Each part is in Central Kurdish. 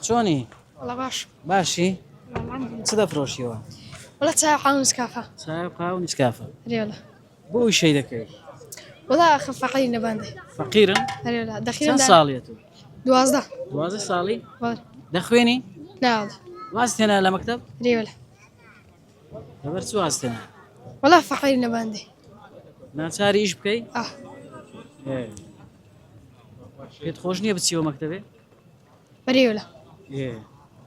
چۆنی؟ والله باش باشی؟ والله چ دەفرۆشیەوە؟ ولا تساعة حاول نسكافة چای و قاو نیسکافە ريولا بۆ شەی دەکەی؟ والله أخف فقير نباندي فەقیرن؟ ريولا چەند دخيل ساڵیەت؟ دوازده 12 ساڵی؟ والله دەخوێنی؟ لا والله واز تێنا لە مەکتەب؟ ريولا لەبەر چ واز تێنا؟ والله فقير نباندي ناچاری ئیش بکەی؟ اه پێت خۆش نییە بچیەوە مەکتەبێ؟ بريولا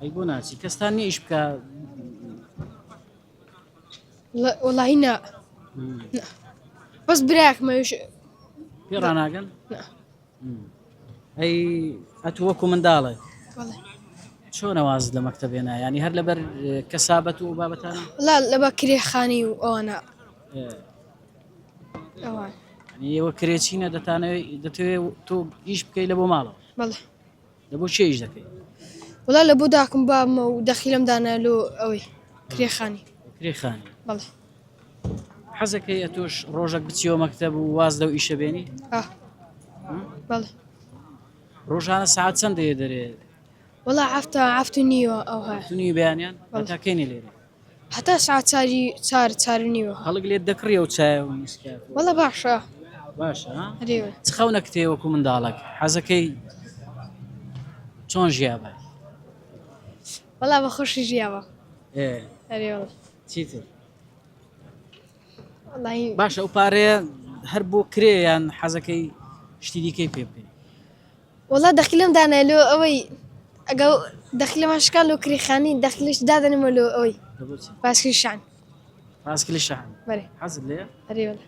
ئەی بۆ ناچی کەستان نییە ئیش بکە والله هنا بس براك ما يش پێ ڕناگەن؟ لا ئەی ئەتو وەکو منداڵێ والله چۆنە وازت لە مەکتەبێنە ینی هەر لەبەر کەسابەت و بابەتانە؟ لا لبا كريه خاني وأنا أوان ئێوە کرێچینە دەتەوێت تۆ ئیش بکەی لە بۆ ماڵەوە والله لە بۆ چێ ئیش دەکەی؟ والله لبو داكم باب ما ودخيلم دانا له أوي كريه خاني کرێخانی والله حەزەکەی ئەتۆش ڕۆژێک بچیەوە مەکتەب و واز لەو ئیشە بێنی؟ والله ڕۆژانە ساعت چەند دەیە دەرێت؟ والله عفت نيو أو هاي تونی بەیانیان والله. تاکەینی لێرە حتى ساعة صار نيو هەڵک لێت دەکڕیە و چای و نیسکافە والله باشا باشە ها؟ ريولا چ خەونە کتێ وەکو منداڵک حەزەکەی چۆن ژیابە؟ والله بخش جيابة ئێ ريولا چیتر؟ والله باشە ئەو پارەیە هەر بۆ کرێیان حەزەکەی شتی دیکەی پێ بکەی والله دخيلم دانا له أوي أجو دخيل ما شكال له كريه خاني دخيلش دادن ملو أوي دەبچی بس كل شان ڕاستکلی شەحن بري حەزت لێ؟ ريولا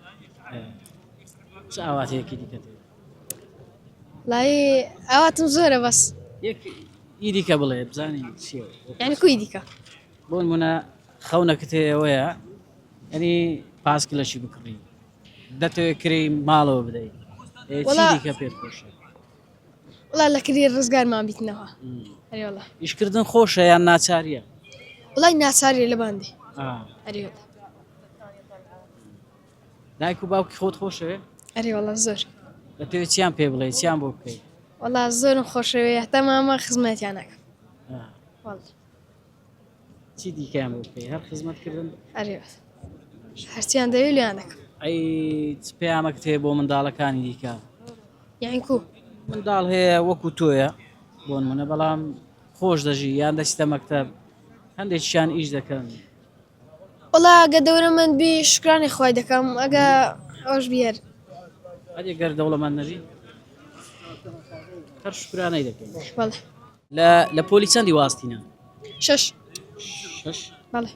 چ ئاواتەیەکی دیکە والله أواتم زورة بس یەک ئیدیکە بڵێ بزانین چیەوە يعني كويديكا بۆ نمونە خەونە کتێەوەیە ینی پاسکلەشی بکڕی دەتەوێت کری ماڵەوە بدەیت وڵا- دیکە پێت خۆشە والله لا كريه الرزقار ما بيتنها أري والله ئیشکردن خۆشە یان ناچاریە؟ والله ناساري لباندي آه. أري والله دایک و باوکی خۆت خۆشەوێ؟ أري والله زور دەتەوێت چیان پێ بڵێ چیان بۆ بکەیت؟ والله زور خوش تماما خدمتي عنك آه. والله چی دیکەیان بۆ بکەی هەر خزمەتکردن؟ أري والله هرتيان دايلي عنك ئەی چ پێیامە کتێ بۆ منداڵەکانی دیکە يعني كو منداڵ هەیە وەکو تۆیە بۆ نمونە بەڵام خۆش دەژی یان دەچتە مەکتەب هەندێکیان ئیش دەکەن والله قد دورة من بي شكراني خوي دكم أجا أوش بير هەرێک گەر دەوڵەمەند نەژی هەر شکرانەی دەکەین والله لە پۆلی چەندی واستینە؟ شش 6 والله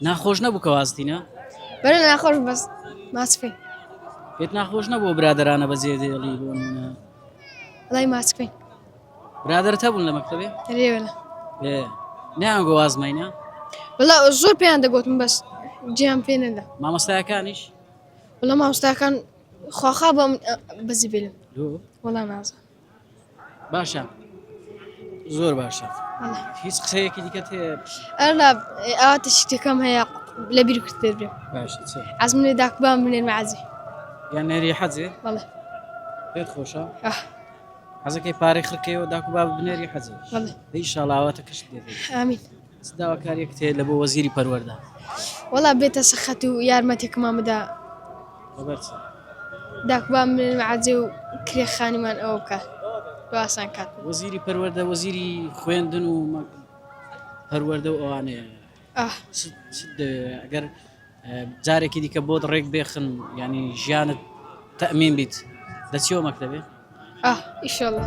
ناخۆش نەبوو کە واستینە؟ برنا خوش بس ما تكفين پێت ناخۆش نەبوو برادرانە بەجێ دێڵی بۆ نمونە والله ما تكفين برادرت هەبوون لە مەکتەبێ؟ أري والله نەیانگۆ وازماینە؟ والله زور بيان دقوت بس جيم فين ده مامۆستایەکانیش؟ والله ما مستكان خابا بزبيل دۆ والله نازل باشە زۆر باشە والله هیچ قسەیەکی دیکەت هەیە؟ أنا أواتش كم هي لبيرك كتير باشە چ عزمني داك بام من المعزي یان نێری حەجێ والله پێت خۆشە؟ آه حەزەکەی پارەی خڕکەوە داکو با بنێری حەجێ والله ئینشاڵڵاواتە کەشت دێت آمين چ داواکاریەک هەیە لە بۆ وەزیری پەروەردە؟ والله بيت سخته ويارمتك ما مدى لەبەر چ؟ داك بام من المعزي وكري خاني من أوكا واسان كات وەزیری پەروەردە وەزیری خوێندن و پەروەردە و ئەوانەیە آه ئەگەر جارێکی دیکە بۆت ڕێک بێخن ینی ژیانت تەمین بیت دەچیەوە مەکتەبێ؟ آه إن شاء الله